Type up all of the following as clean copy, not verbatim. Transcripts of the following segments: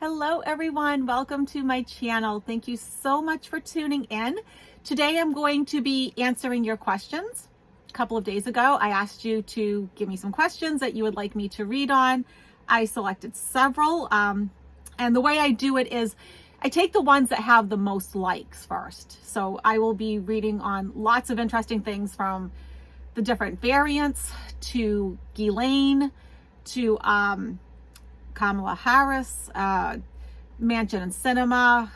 Hello everyone, welcome to my channel. Thank you so much for tuning in. Today I'm going to be answering your questions. A couple of days ago, I asked you to give me some questions that you would like me to read on. I selected several, and the way I do it is I take the ones that have the most likes first. So I will be reading on lots of interesting things, from the different variants to Ghislaine to Kamala Harris, Mansion and Cinema,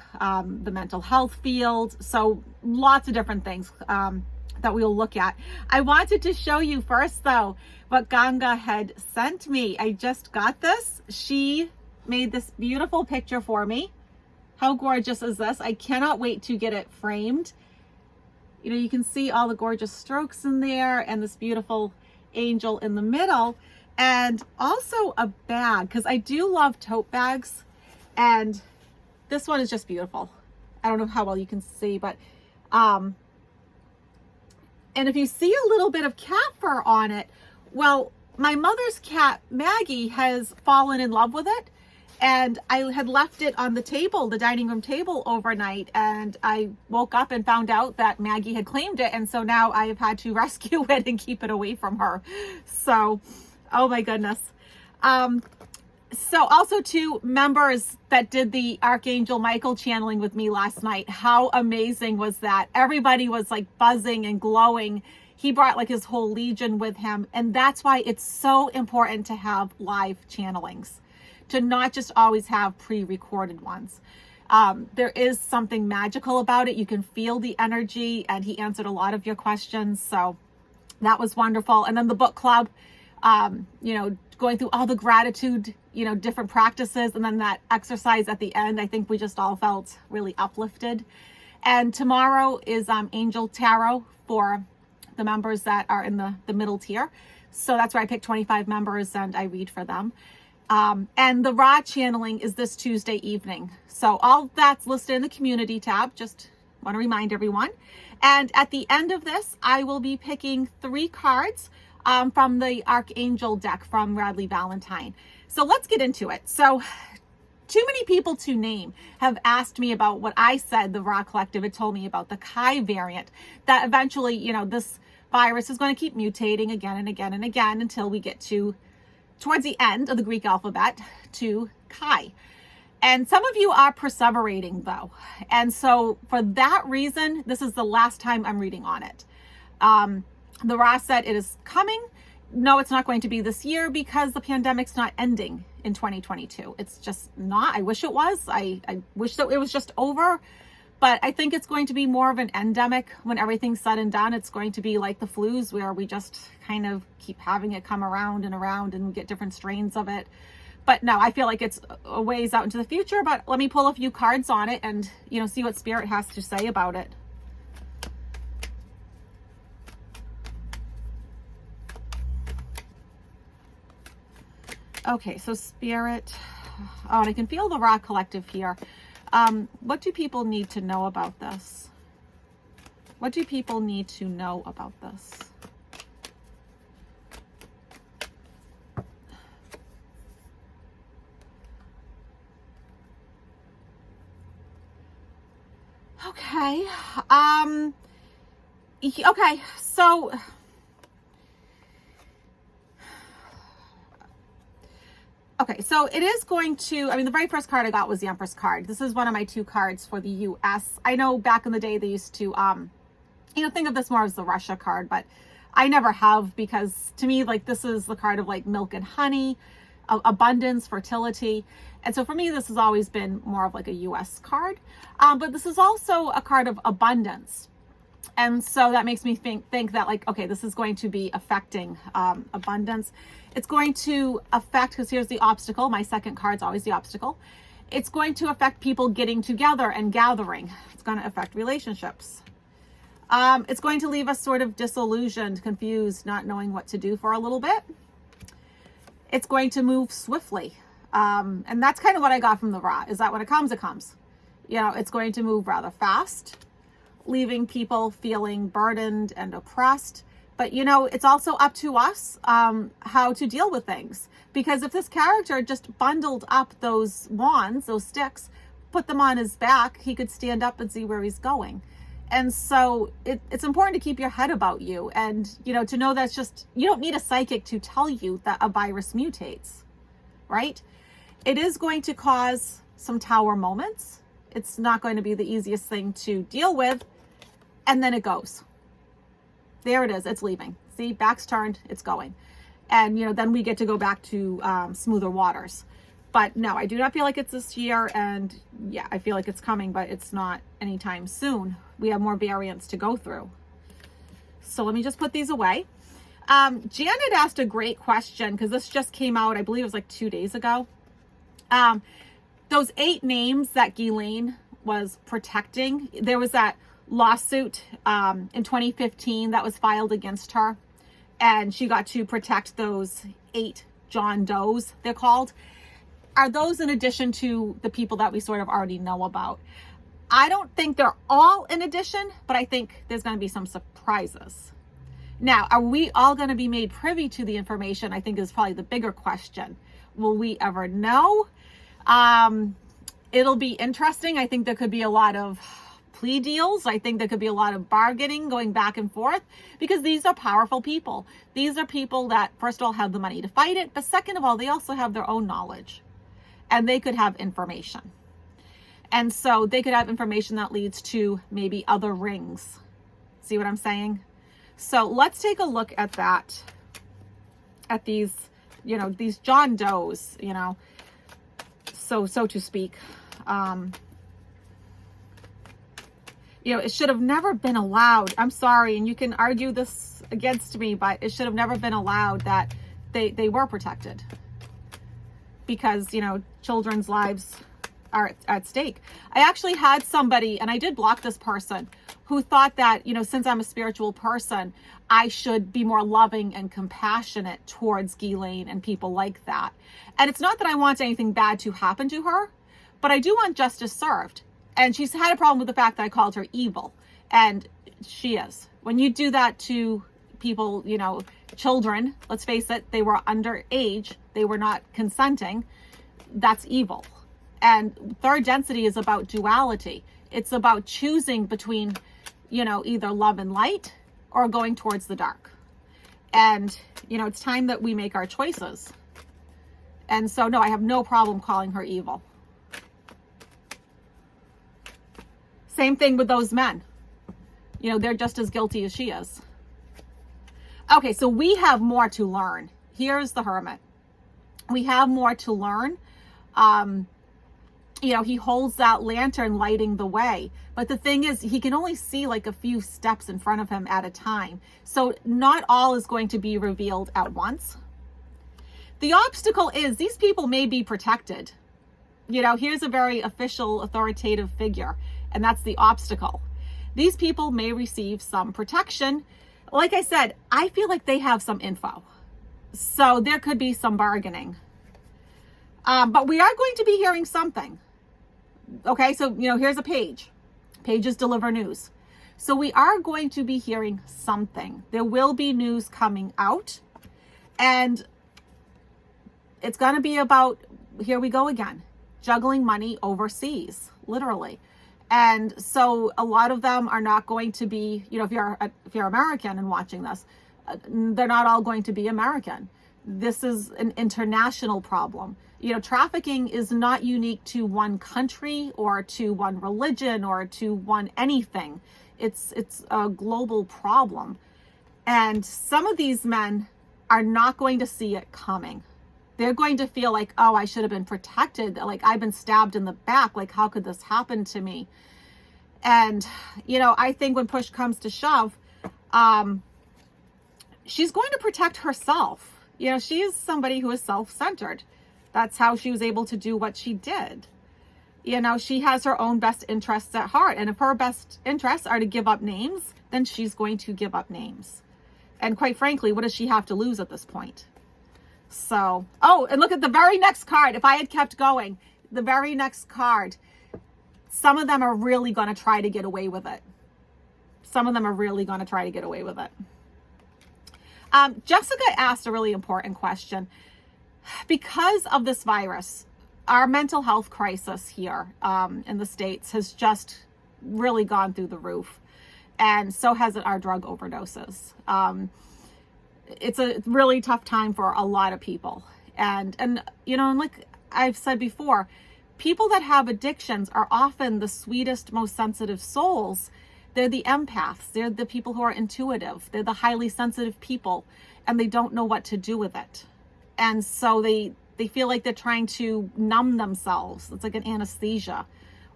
the mental health field. So lots of different things that we'll look at. I wanted to show you first though what Ganga had sent me. I just got this. She made this beautiful picture for me. How gorgeous is this? I cannot wait to get it framed. You know, you can see all the gorgeous strokes in there and this beautiful angel in the middle. And also a bag, because I do love tote bags, and this one is just beautiful. I don't know how well you can see, but and if you see a little bit of cat fur on it, well, my mother's cat Maggie has fallen in love with it, and I had left it on the table, the dining room table, overnight, and I woke up and found out that Maggie had claimed it, and so now I have had to rescue it and keep it away from her. So oh my goodness. So also to members that did the Archangel Michael channeling with me last night, how amazing was that? Everybody was like buzzing and glowing. He brought like his whole legion with him. And that's why it's so important to have live channelings, to not just always have pre-recorded ones. There is something magical about it. You can feel the energy, and he answered a lot of your questions. So that was wonderful. And then the book club, you know, going through all the gratitude, you know, different practices, and then that exercise at the end, I think we just all felt really uplifted. And tomorrow is Angel Tarot for the members that are in the middle tier. So that's where I pick 25 members and I read for them. And the raw channeling is this Tuesday evening. So all that's listed in the community tab. Just want to remind everyone. And at the end of this, I will be picking 3 cards from the Archangel deck from Radley Valentine. So let's get into it. So too many people to name have asked me about what I said. The Ra Collective had told me about the Chi variant, that eventually, you know, this virus is going to keep mutating again and again and again until we get towards the end of the Greek alphabet to Chi. And some of you are perseverating though. And so for that reason, this is the last time I'm reading on it. The Ra said it is coming. No, it's not going to be this year because the pandemic's not ending in 2022. It's just not. I wish it was. I wish that it was just over. But I think it's going to be more of an endemic when everything's said and done. It's going to be like the flus, where we just kind of keep having it come around and we get different strains of it. But no, I feel like it's a ways out into the future. But let me pull a few cards on it and, you know, see what Spirit has to say about it. Okay, so Spirit, oh, and I can feel the Ra Collective here. What do people need to know about this? What do people need to know about this? Okay. Okay, so okay, so it is going to, I mean, the very first card I got was the Empress card. This is one of my 2 cards for the US. I know back in the day they used to, you know, think of this more as the Russia card, but I never have, because to me, like, this is the card of like milk and honey, abundance, fertility. And so for me, this has always been more of like a US card. But this is also a card of abundance. And so that makes me think that, like, okay, this is going to be affecting abundance. It's going to affect, because here's the obstacle. My second card's always the obstacle. It's going to affect people getting together and gathering. It's going to affect relationships. It's going to leave us sort of disillusioned, confused, not knowing what to do for a little bit. It's going to move swiftly. And that's kind of what I got from the Ra, is that when it comes, it comes. You know, it's going to move rather fast, leaving people feeling burdened and oppressed. But, you know, it's also up to us how to deal with things. Because if this character just bundled up those wands, those sticks, put them on his back, he could stand up and see where he's going. And so it's important to keep your head about you, and, you know, to know that's just, you don't need a psychic to tell you that a virus mutates, right? It is going to cause some tower moments. It's not going to be the easiest thing to deal with. And then it goes. There it is. It's leaving. See, back's turned. It's going. And, you know, then we get to go back to smoother waters. But no, I do not feel like it's this year. And yeah, I feel like it's coming, but it's not anytime soon. We have more variants to go through. So let me just put these away. Janet asked a great question, because this just came out, I believe it was like 2 days ago. Those 8 names that Ghislaine was protecting, there was that lawsuit in 2015 that was filed against her, and she got to protect those 8 John Does, they're called. Are those in addition to the people that we sort of already know about? I don't think they're all in addition, but I think there's going to be some surprises. Now, are we all going to be made privy to the information? I think is probably the bigger question. Will we ever know? It'll be interesting. I think there could be a lot of plea deals. I think there could be a lot of bargaining going back and forth, because these are powerful people. These are people that, first of all, have the money to fight it, but second of all, they also have their own knowledge, and they could have information. And so they could have information that leads to maybe other rings. See what I'm saying? So let's take a look at that, at these, you know, these John Does, you know, so to speak. You know, it should have never been allowed. I'm sorry, and you can argue this against me, but it should have never been allowed that they were protected, because, you know, children's lives are at stake. I actually had somebody, and I did block this person, who thought that, you know, since I'm a spiritual person, I should be more loving and compassionate towards Ghislaine and people like that. And it's not that I want anything bad to happen to her, but I do want justice served. And she's had a problem with the fact that I called her evil. And she is. When you do that to people, you know, children, let's face it, they were underage, they were not consenting, that's evil. And third density is about duality. It's about choosing between, you know, either love and light or going towards the dark. And, you know, it's time that we make our choices. And so, no, I have no problem calling her evil. Same thing with those men. You know, they're just as guilty as she is. Okay, so we have more to learn. Here's the Hermit. We have more to learn. You know, he holds that lantern lighting the way. But the thing is, he can only see like a few steps in front of him at a time. So not all is going to be revealed at once. The obstacle is these people may be protected. You know, here's a very official, authoritative figure, and that's the obstacle. These people may receive some protection. Like I said, I feel like they have some info. So there could be some bargaining. But we are going to be hearing something. Okay, so, you know, here's a page. Pages deliver news. So we are going to be hearing something. There will be news coming out. And it's going to be about, here we go again, juggling money overseas, literally. And so a lot of them are not going to be, you know, if you're American and watching this, they're not all going to be American. This is an international problem. You know, trafficking is not unique to one country or to one religion or to one anything. It's a global problem. And some of these men are not going to see it coming. They're going to feel like, oh, I should have been protected. Like, I've been stabbed in the back. Like, how could this happen to me? And, you know, I think when push comes to shove, she's going to protect herself. You know, she is somebody who is self-centered. That's how she was able to do what she did. You know, she has her own best interests at heart. And if her best interests are to give up names, then she's going to give up names. And quite frankly, what does she have to lose at this point? So, oh, and look at the very next card. If I had kept going, the very next card, some of them are really going to try to get away with it. Some of them are really going to try to get away with it. Jessica asked a really important question. Because of this virus, our mental health crisis here in the States has just really gone through the roof. And so has it our drug overdoses. It's a really tough time for a lot of people. And like I've said before, people that have addictions are often the sweetest, most sensitive souls. They're the empaths. They're the people who are intuitive. They're the highly sensitive people, and they don't know what to do with it. And so they feel like they're trying to numb themselves. It's like an anesthesia,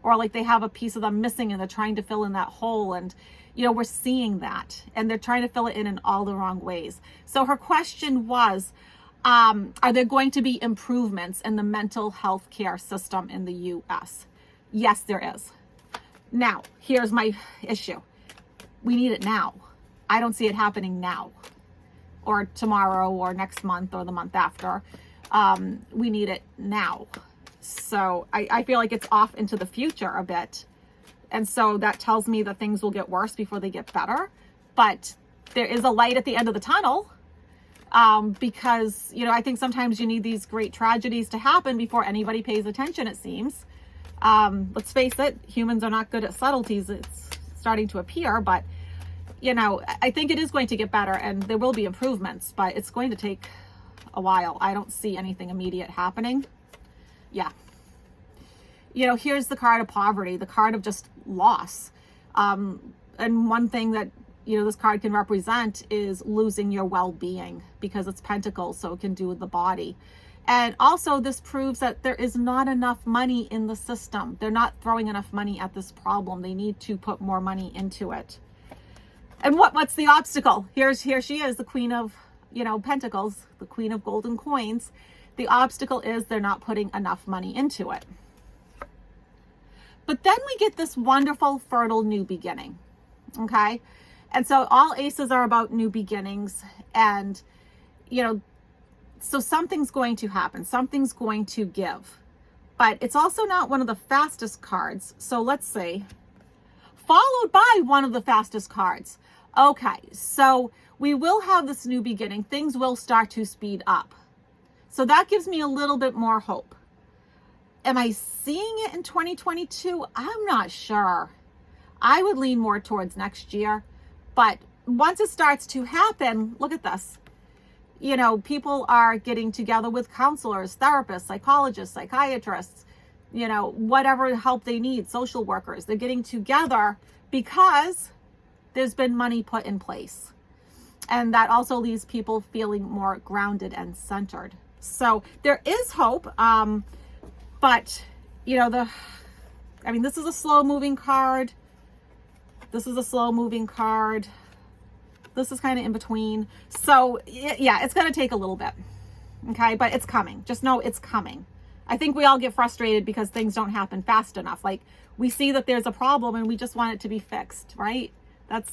or like they have a piece of them missing and they're trying to fill in that hole. And, we're seeing that, and they're trying to fill it in all the wrong ways. So her question was, are there going to be improvements in the mental health care system in the U.S.? Yes, there is. Now, here's my issue. We need it now. I don't see it happening now, or tomorrow, or next month, or the month after. We need it now. So I feel like it's off into the future a bit. And so that tells me that things will get worse before they get better. But there is a light at the end of the tunnel. Because, I think sometimes you need these great tragedies to happen before anybody pays attention, it seems. Let's face it, humans are not good at subtleties. It's starting to appear, but, I think it is going to get better, and there will be improvements, but it's going to take a while. I don't see anything immediate happening. Yeah. Here's the card of poverty, the card of just loss. And one thing that this card can represent is losing your well-being, because it's pentacles, so it can do with the body. And also this proves that there is not enough money in the system. They're not throwing enough money at this problem. They need to put more money into it. And what's the obstacle? Here she is, the Queen of, Pentacles, the Queen of Golden Coins. The obstacle is they're not putting enough money into it. But then we get this wonderful, fertile new beginning. Okay? And so all aces are about new beginnings, and, so something's going to happen. Something's going to give, but it's also not one of the fastest cards. So let's see, followed by one of the fastest cards. Okay. So we will have this new beginning. Things will start to speed up. So that gives me a little bit more hope. Am I seeing it in 2022? I'm not sure. I would lean more towards next year. But once it starts to happen, look at this. People are getting together with counselors, therapists, psychologists, psychiatrists, whatever help they need, social workers. They're getting together because there's been money put in place. And that also leaves people feeling more grounded and centered. So there is hope. But, this is a slow moving card. This is a slow moving card. This is kind of in between. So yeah, it's going to take a little bit. Okay. But it's coming. Just know it's coming. I think we all get frustrated because things don't happen fast enough. Like, we see that there's a problem and we just want it to be fixed, right? That's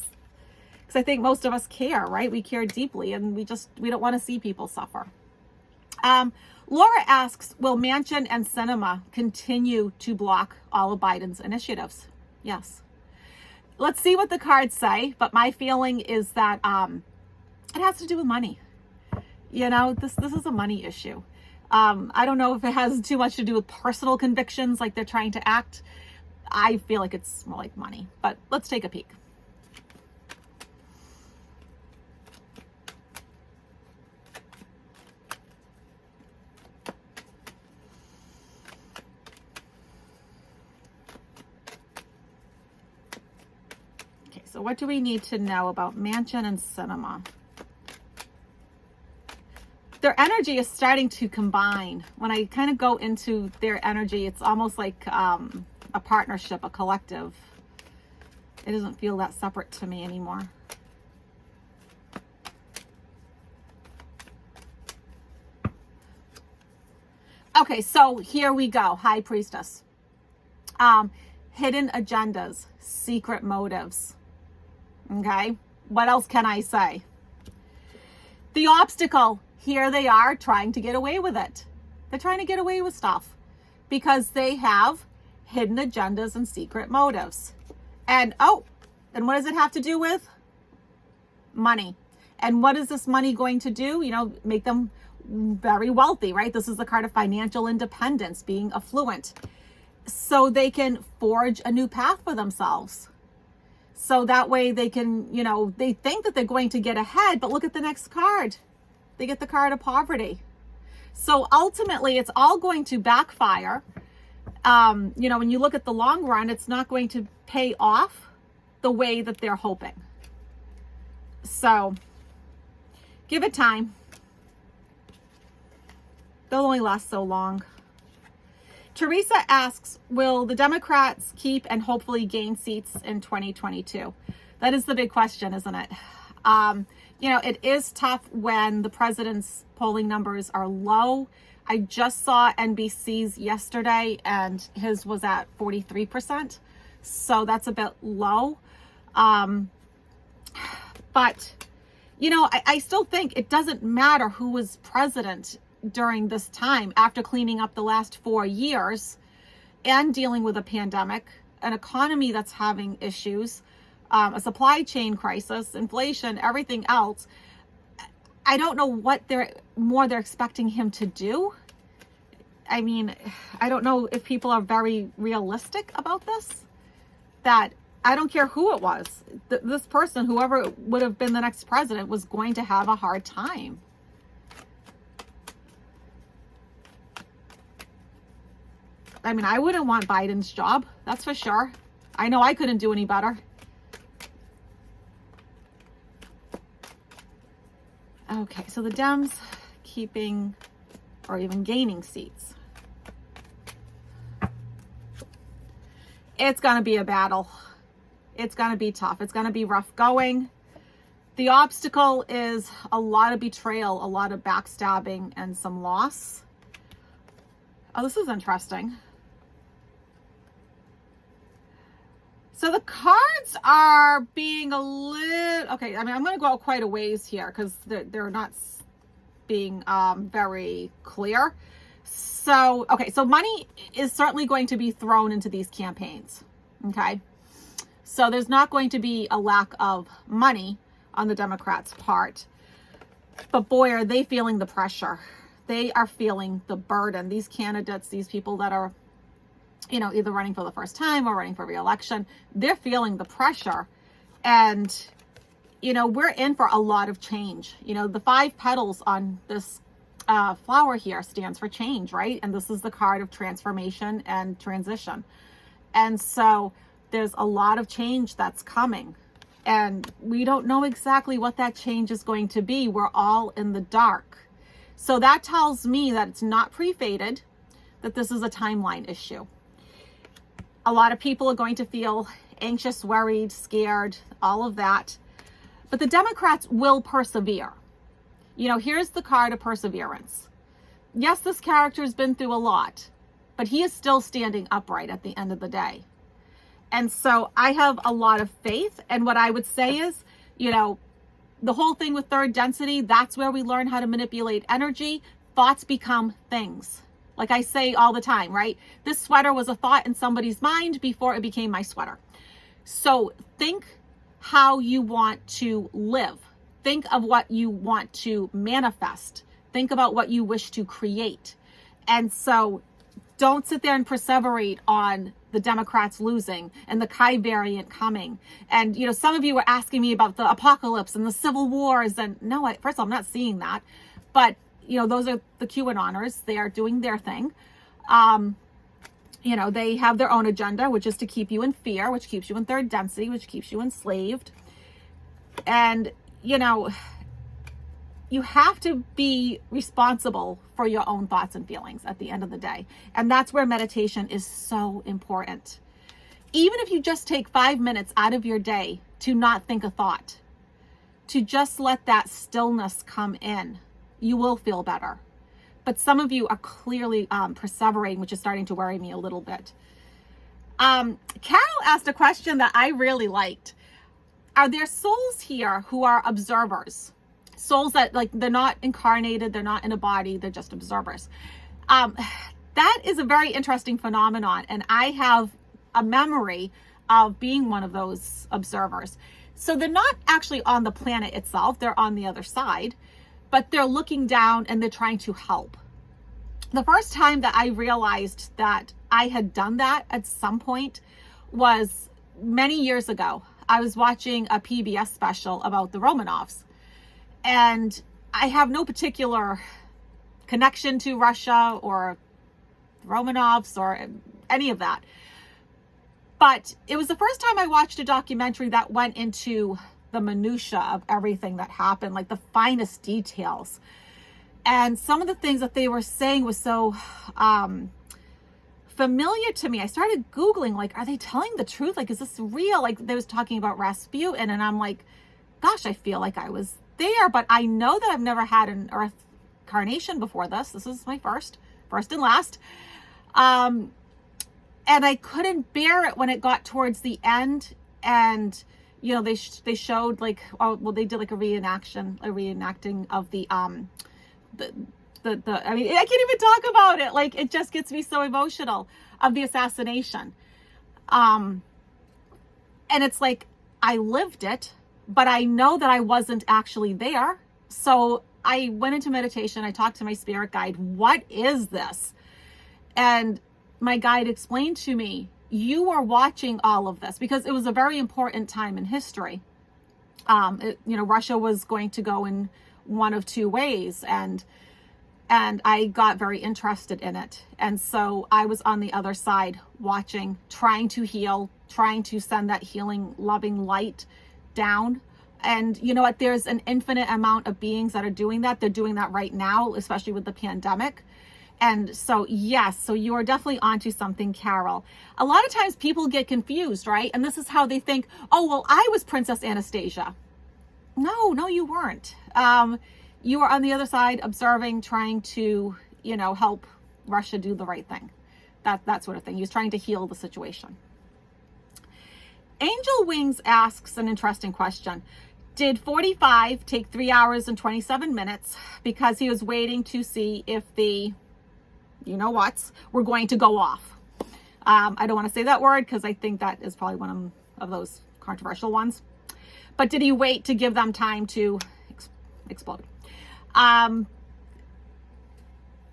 because I think most of us care, right? We care deeply, and we don't want to see people suffer. Laura asks, will Manchin and Sinema continue to block all of Biden's initiatives? Yes. Let's see what the cards say. But my feeling is that it has to do with money. This is a money issue. I don't know if it has too much to do with personal convictions, like they're trying to act. I feel like it's more like money, but let's take a peek. Okay, so what do we need to know about Manchin and Sinema? Their energy is starting to combine. When I kind of go into their energy, it's almost like a partnership, a collective. It doesn't feel that separate to me anymore. Okay, so here we go. High Priestess. Hidden agendas, secret motives. Okay, what else can I say? The obstacle. Here they are trying to get away with it. They're trying to get away with stuff because they have hidden agendas and secret motives. And and what does it have to do with? Money. And what is this money going to do? Make them very wealthy, right? This is the card of financial independence, being affluent. So they can forge a new path for themselves. So that way they can, they think that they're going to get ahead, but look at the next card. They get the card of poverty. So ultimately, it's all going to backfire. When you look at the long run, it's not going to pay off the way that they're hoping. So give it time. They'll only last so long. Teresa asks, will the Democrats keep and hopefully gain seats in 2022? That is the big question, isn't it? It is tough when the president's polling numbers are low. I just saw NBC's yesterday and his was at 43%. So that's a bit low. But, I still think it doesn't matter who was president during this time, after cleaning up the last 4 years and dealing with a pandemic, an economy that's having issues, a supply chain crisis, inflation, everything else. I don't know what they're expecting him to do. I mean, I don't know if people are very realistic about this, that I don't care who it was. This person, whoever would have been the next president, was going to have a hard time. I mean, I wouldn't want Biden's job. That's for sure. I know I couldn't do any better. Okay, so the Dems keeping or even gaining seats. It's going to be a battle. It's going to be tough. It's going to be rough going. The obstacle is a lot of betrayal, a lot of backstabbing, and some loss. Oh, this is interesting. So the cards are being a little, okay, I mean, I'm going to go out quite a ways here because they're not being very clear. So, okay, so money is certainly going to be thrown into these campaigns, okay? So there's not going to be a lack of money on the Democrats' part. But boy, are they feeling the pressure. They are feeling the burden. These candidates, these people that are either running for the first time or running for re-election, they're feeling the pressure. And, we're in for a lot of change. The 5 petals on this flower here stands for change, right? And this is the card of transformation and transition. And so there's a lot of change that's coming. And we don't know exactly what that change is going to be. We're all in the dark. So that tells me that it's not pre-fated, that this is a timeline issue. A lot of people are going to feel anxious, worried, scared, all of that. But the Democrats will persevere. Here's the card of perseverance. Yes, this character has been through a lot, but he is still standing upright at the end of the day. And so I have a lot of faith. And what I would say is, the whole thing with third density, that's where we learn how to manipulate energy. Thoughts become things. Like I say all the time, right? This sweater was a thought in somebody's mind before it became my sweater. So think how you want to live. Think of what you want to manifest. Think about what you wish to create. And so don't sit there and perseverate on the Democrats losing and the Chi variant coming. And, some of you were asking me about the apocalypse and the civil wars. And no, first of all, I'm not seeing that. But those are the QAnoners. They are doing their thing. They have their own agenda, which is to keep you in fear, which keeps you in third density, which keeps you enslaved. And, you have to be responsible for your own thoughts and feelings at the end of the day. And that's where meditation is so important. Even if you just take 5 minutes out of your day to not think a thought, to just let that stillness come in, you will feel better. But some of you are clearly perseverating, which is starting to worry me a little bit. Carol asked a question that I really liked. Are there souls here who are observers? Souls that, they're not incarnated, they're not in a body, they're just observers. That is a very interesting phenomenon. And I have a memory of being one of those observers. So they're not actually on the planet itself, they're on the other side. but they're looking down and they're trying to help. The first time that I realized that I had done that at some point was many years ago. I was watching a PBS special about the Romanovs, and I have no particular connection to Russia or Romanovs or any of that. But it was the first time I watched a documentary that went into the minutia of everything that happened, like the finest details. And some of the things that they were saying was so familiar to me. I started Googling, like, are they telling the truth? Like, is this real? Like, they was talking about Rasputin, and I'm like, gosh, I feel like I was there, but I know that I've never had an Earth carnation before this. This is my first and last. And I couldn't bear it when it got towards the end, and you know, they showed like, oh, well, they did like a reenacting of the I mean, I can't even talk about it. Like, it just gets me so emotional, of the assassination. And it's like, I lived it, but I know that I wasn't actually there. So I went into meditation. I talked to my spirit guide. What is this? And my guide explained to me, you were watching all of this because it was a very important time in history. Russia was going to go in one of two ways, and I got very interested in it. And so I was on the other side watching, trying to heal, trying to send that healing, loving light down. And you know what? There's an infinite amount of beings that are doing that. They're doing that right now, especially with the pandemic. And so, yes, so you are definitely onto something, Carol. A lot of times people get confused, right? And this is how they think, oh, well, I was Princess Anastasia. No, you weren't. You were on the other side, observing, trying to, help Russia do the right thing. That sort of thing. He was trying to heal the situation. Angel Wings asks an interesting question. Did 45 take 3 hours and 27 minutes because he was waiting to see if the you-know-whats were going to go off? I don't want to say that word because I think that is probably one of those controversial ones. But did he wait to give them time to explode? I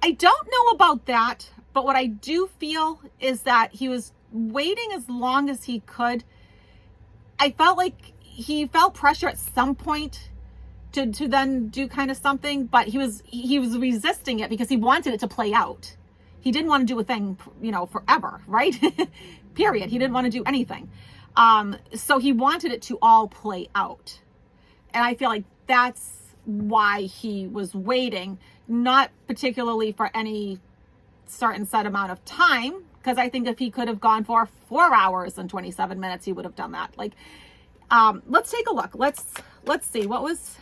don't know about that, but what I do feel is that he was waiting as long as he could. I felt like he felt pressure at some point to then do kind of something, but he was resisting it because he wanted it to play out. He didn't want to do a thing, forever, right? Period. He didn't want to do anything. So he wanted it to all play out. And I feel like that's why he was waiting, not particularly for any certain set amount of time, because I think if he could have gone for 4 hours and 27 minutes, he would have done that. Like, let's take a look. Let's see what was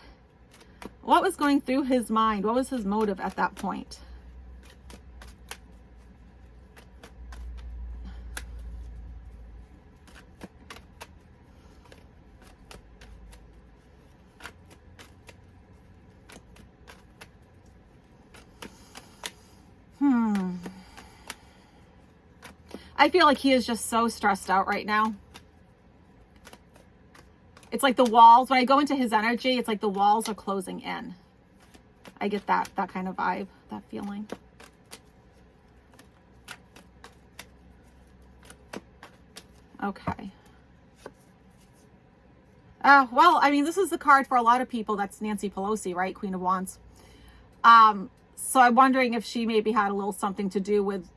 going through his mind. What was his motive at that point? I feel like he is just so stressed out right now. It's like the walls, when I go into his energy, it's like the walls are closing in. I get that kind of vibe, that feeling. Okay. Well, I mean, this is the card for a lot of people. That's Nancy Pelosi, right? Queen of Wands. So I'm wondering if she maybe had a little something to do with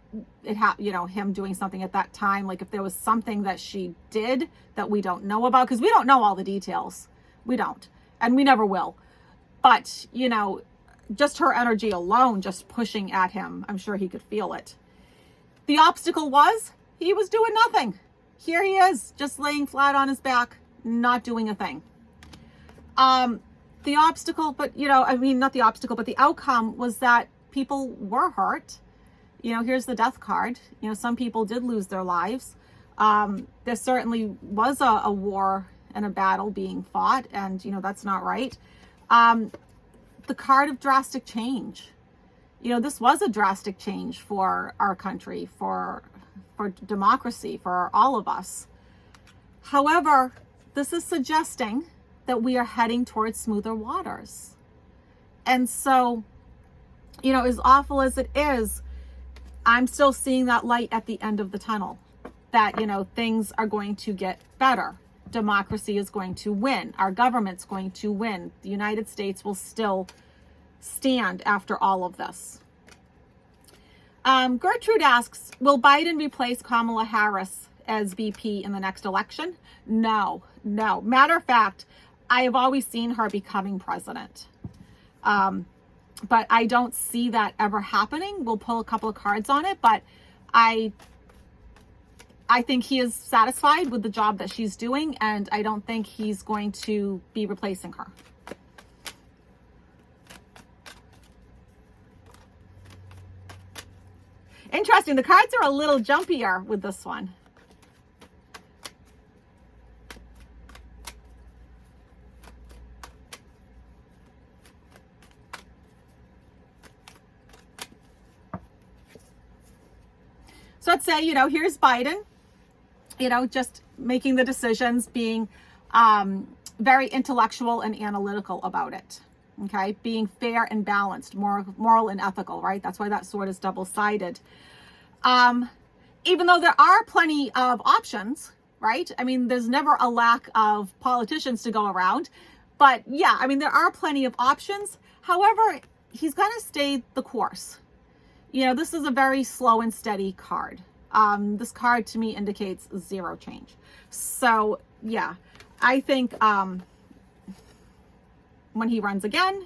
it, him doing something at that time. Like if there was something that she did that we don't know about, because we don't know all the details. We don't, and we never will. But, just her energy alone, just pushing at him, I'm sure he could feel it. The obstacle was he was doing nothing. Here he is, just laying flat on his back, not doing a thing. The obstacle, but not the obstacle, but the outcome was that people were hurt. Here's the death card. Some people did lose their lives. There certainly was a war and a battle being fought, and that's not right. The card of drastic change. This was a drastic change for our country, for democracy, for all of us. However, this is suggesting that we are heading towards smoother waters. And so, as awful as it is, I'm still seeing that light at the end of the tunnel, that, things are going to get better. Democracy is going to win. Our government's going to win. The United States will still stand after all of this. Gertrude asks, will Biden replace Kamala Harris as VP in the next election? No. Matter of fact, I have always seen her becoming president. But I don't see that ever happening. We'll pull a couple of cards on it, but I think he is satisfied with the job that she's doing, and I don't think he's going to be replacing her. Interesting. The cards are a little jumpier with this one. So let's say, here's Biden, just making the decisions, being very intellectual and analytical about it. Okay, being fair and balanced, moral and ethical, right? That's why that sword is double-sided. Even though there are plenty of options, right? I mean, there's never a lack of politicians to go around. But yeah, I mean, there are plenty of options. However, he's going to stay the course. This is a very slow and steady card. This card to me indicates zero change. So yeah, I think when he runs again,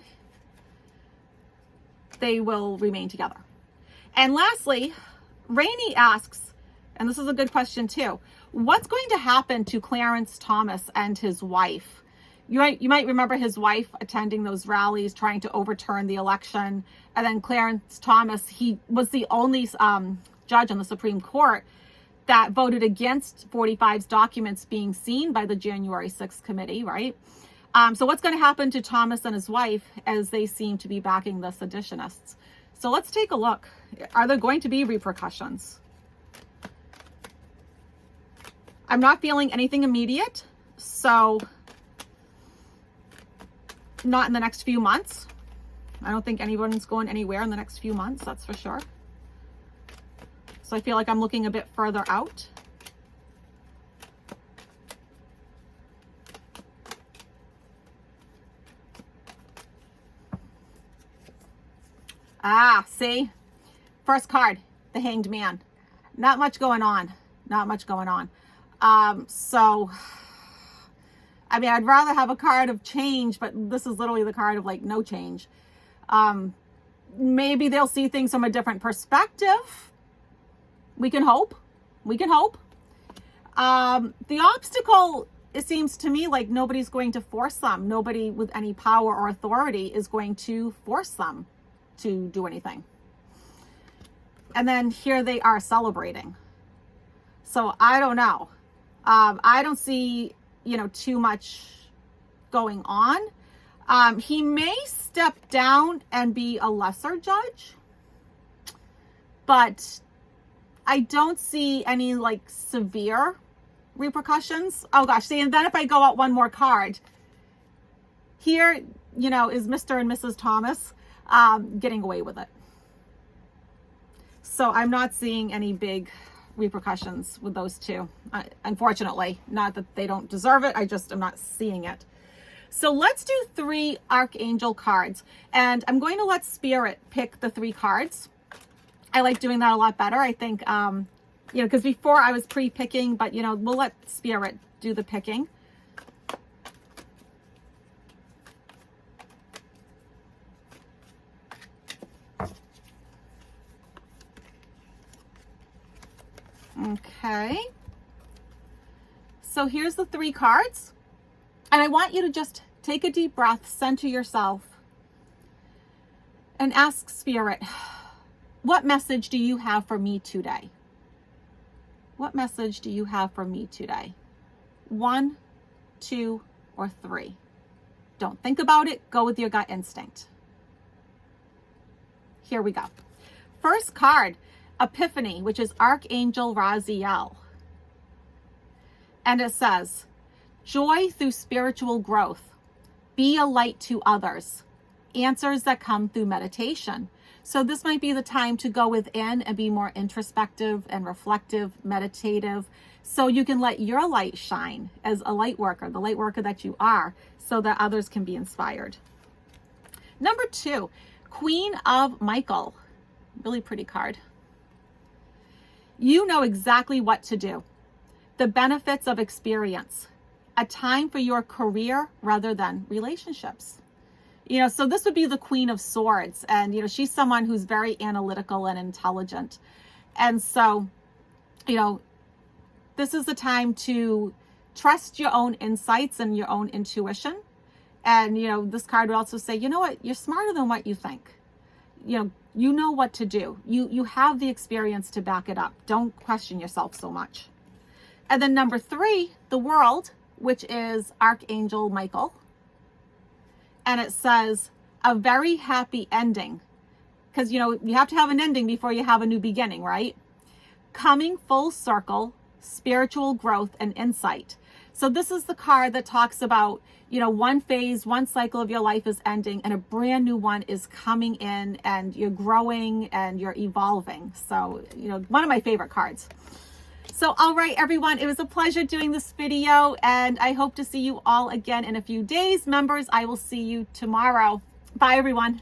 they will remain together. And lastly, Rainey asks, and this is a good question too, what's going to happen to Clarence Thomas and his wife? You might remember his wife attending those rallies, trying to overturn the election. And then Clarence Thomas, he was the only judge on the Supreme Court that voted against 45's documents being seen by the January 6th committee, right? So what's going to happen to Thomas and his wife as they seem to be backing the seditionists? So let's take a look. Are there going to be repercussions? I'm not feeling anything immediate. So not in the next few months. I don't think anyone's going anywhere in the next few months, that's for sure. So I feel like I'm looking a bit further out. See? First card, the Hanged Man. Not much going on. So, I mean, I'd rather have a card of change, but this is literally the card of like no change. Maybe they'll see things from a different perspective. We can hope. The obstacle, it seems to me like nobody's going to force them. Nobody with any power or authority is going to force them to do anything. And then here they are celebrating. So I don't know. I don't see, too much going on. He may step down and be a lesser judge, but I don't see any like severe repercussions. Oh gosh, see, and then if I go out one more card, here, is Mr. and Mrs. Thomas getting away with it. So I'm not seeing any big repercussions with those two. Unfortunately, not that they don't deserve it. I just am not seeing it. So let's do 3 Archangel cards, and I'm going to let Spirit pick the 3 cards. I like doing that a lot better. I think, because before I was pre-picking, but, we'll let Spirit do the picking. Okay. So here's the 3 cards. And I want you to just take a deep breath, center yourself, and ask Spirit, what message do you have for me today? What message do you have for me today? 1, 2, or 3. Don't think about it. Go with your gut instinct. Here we go. First card, Epiphany, which is Archangel Raziel. And it says, joy through spiritual growth. Be a light to others. answers that come through meditation. So this might be the time to go within and be more introspective and reflective, meditative, so you can let your light shine as a light worker, the light worker that you are, so that others can be inspired. Number 2, Queen of Michael. Really pretty card. You know exactly what to do. The benefits of experience. A time for your career rather than relationships. So this would be the Queen of Swords. And, she's someone who's very analytical and intelligent. And so, this is the time to trust your own insights and your own intuition. And, this card would also say, you know what? You're smarter than what you think. You know what to do. You have the experience to back it up. Don't question yourself so much. And then number 3, the World, which is Archangel Michael. And it says a very happy ending, because, you have to have an ending before you have a new beginning, right? Coming full circle, spiritual growth and insight. So this is the card that talks about, one phase, one cycle of your life is ending and a brand new one is coming in, and you're growing and you're evolving. So, one of my favorite cards. So, all right, everyone, it was a pleasure doing this video, and I hope to see you all again in a few days. Members, I will see you tomorrow. Bye, everyone.